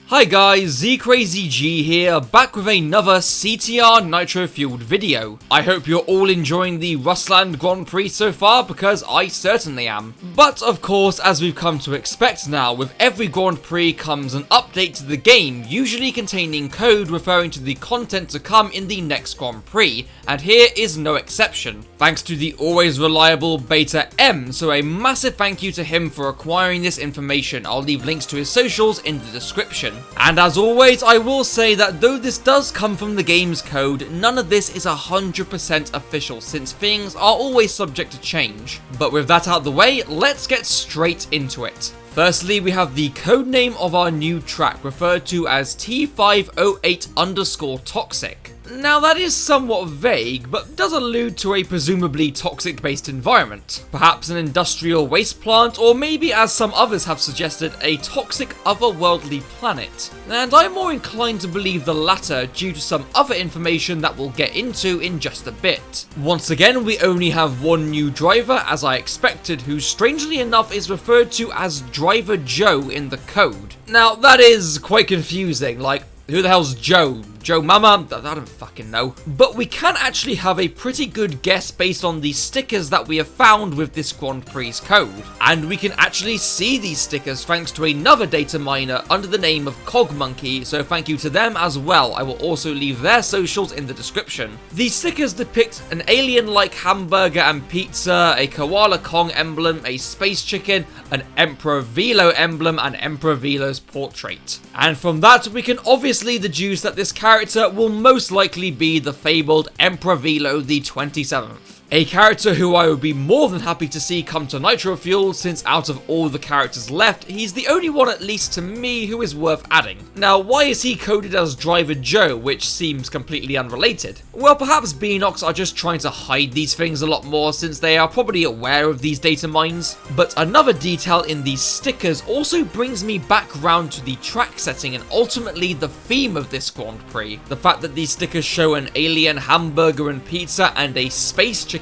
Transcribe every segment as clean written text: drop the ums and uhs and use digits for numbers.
Hi guys, ZCrazyG here, back with another CTR Nitro fueled video. I hope you're all enjoying the Rusland Grand Prix so far, because I certainly am. But of course, as we've come to expect now, with every Grand Prix comes an update to the game, usually containing code referring to the content to come in the next Grand Prix, and here is no exception. Thanks to the always reliable Beta M, so a massive thank you to him for acquiring this information. I'll leave links to his socials in the description. And as always, I will say that though this does come from the game's code, none of this is 100% official, since things are always subject to change. But with that out of the way, let's get straight into it. Firstly, we have the codename of our new track, referred to as T508_toxic. Now that is somewhat vague, but does allude to a presumably toxic-based environment. Perhaps an industrial waste plant, or maybe, as some others have suggested, a toxic otherworldly planet. And I'm more inclined to believe the latter due to some other information that we'll get into in just a bit. Once again, we only have one new driver, as I expected, who strangely enough is referred to as Driver Joe in the code. Now that is quite confusing, like, who the hell's Joe? Joe Mama? I don't fucking know. But we can actually have a pretty good guess based on the stickers that we have found with this Grand Prix code. And we can actually see these stickers thanks to another data miner under the name of Cogmonkey, so thank you to them as well. I will also leave their socials in the description. These stickers depict an alien-like hamburger and pizza, a Koala Kong emblem, a space chicken, an Emperor Velo emblem, and Emperor Velo's portrait. And from that, we can obviously deduce that this character will most likely be the fabled Emperor Velo the 27th. A character who I would be more than happy to see come to Nitro Fuel, since out of all the characters left, he's the only one, at least to me, who is worth adding. Now, why is he coded as Driver Joe, which seems completely unrelated? Well, perhaps Beanox are just trying to hide these things a lot more, since they are probably aware of these data mines. But another detail in these stickers also brings me back round to the track setting and ultimately the theme of this Grand Prix. The fact that these stickers show an alien hamburger and pizza and a space chicken,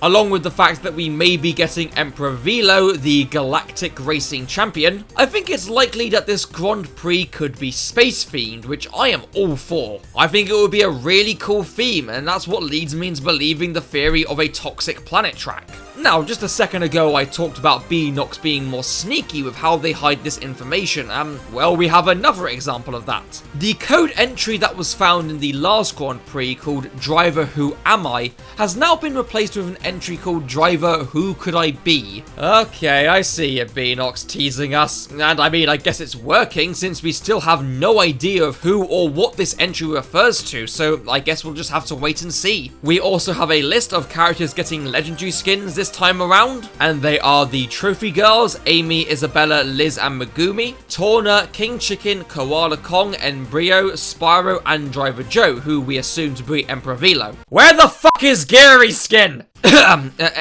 along with the fact that we may be getting Emperor Velo, the galactic racing champion. I think it's likely that this Grand Prix could be space themed, which I am all for. I think it would be a really cool theme, and that's what leads me into believing the theory of a toxic planet track. Now, just a second ago I talked about Beanox being more sneaky with how they hide this information, and well, we have another example of that. The code entry that was found in the last Grand Prix called Driver Who Am I has now been replaced with an entry called Driver Who Could I Be? Okay, I see you, Beanox, teasing us, and I mean, I guess it's working since we still have no idea of who or what this entry refers to, so I guess we'll just have to wait and see. We also have a list of characters getting legendary skins this time around, and they are the Trophy Girls, Amy, Isabella, Liz, and Megumi, Torna, King Chicken, Koala Kong, Embryo, Spyro, and Driver Joe, who we assume to be Emperor Velo. Where the fuck is Gary's skin?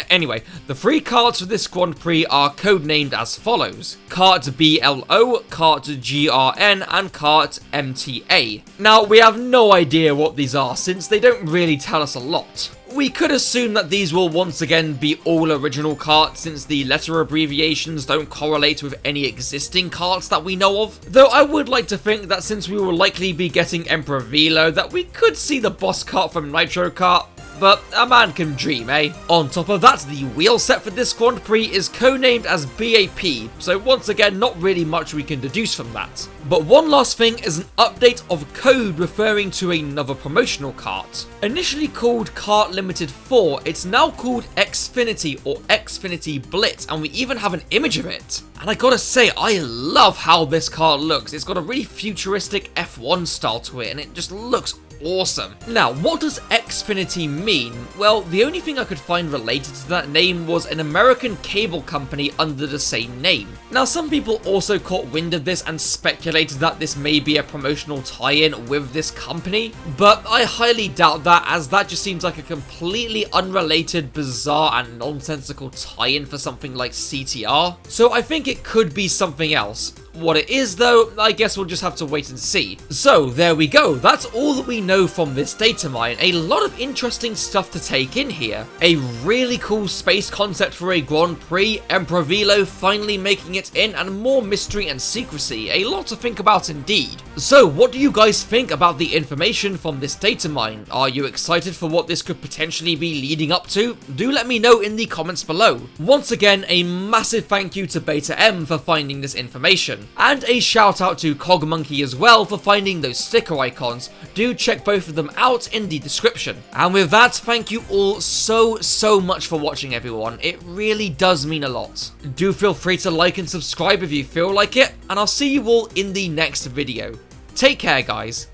Anyway, the three carts for this Grand Prix are codenamed as follows: Cart BLO, Cart GRN, and Cart MTA. Now, we have no idea what these are, since they don't really tell us a lot. We could assume that these will once again be all original carts, since the letter abbreviations don't correlate with any existing carts that we know of. Though I would like to think that since we will likely be getting Emperor Velo, that we could see the boss cart from Nitro Kart. But a man can dream, eh? On top of that, the wheel set for this Grand Prix is codenamed as BAP, so once again, not really much we can deduce from that. But one last thing is an update of code referring to another promotional cart. Initially called Kart Limited 4, it's now called Xfinity or Xfinity Blitz, and we even have an image of it. And I gotta say, I love how this cart looks. It's got a really futuristic F1 style to it, and it just looks awesome. Now, what does Xfinity mean? Well, the only thing I could find related to that name was an American cable company under the same name. Now, some people also caught wind of this and speculated that this may be a promotional tie-in with this company, but I highly doubt that, as that just seems like a completely unrelated, bizarre, and nonsensical tie-in for something like CTR. So I think it could be something else. What it is, though, I guess we'll just have to wait and see. So, there we go. That's all that we know from this data mine. A lot lot of interesting stuff to take in here. A really cool space concept for a Grand Prix, Emperor Velo finally making it in, and more mystery and secrecy. A lot to think about indeed. So what do you guys think about the information from this data mine? Are you excited for what this could potentially be leading up to? Do let me know in the comments below. Once again, a massive thank you to Beta M for finding this information, and a shout out to Cogmonkey as well for finding those sticker icons. Do check both of them out in the description. And with that, thank you all so much for watching, everyone. It really does mean a lot. Do feel free to like and subscribe if you feel like it, and I'll see you all in the next video. Take care, guys.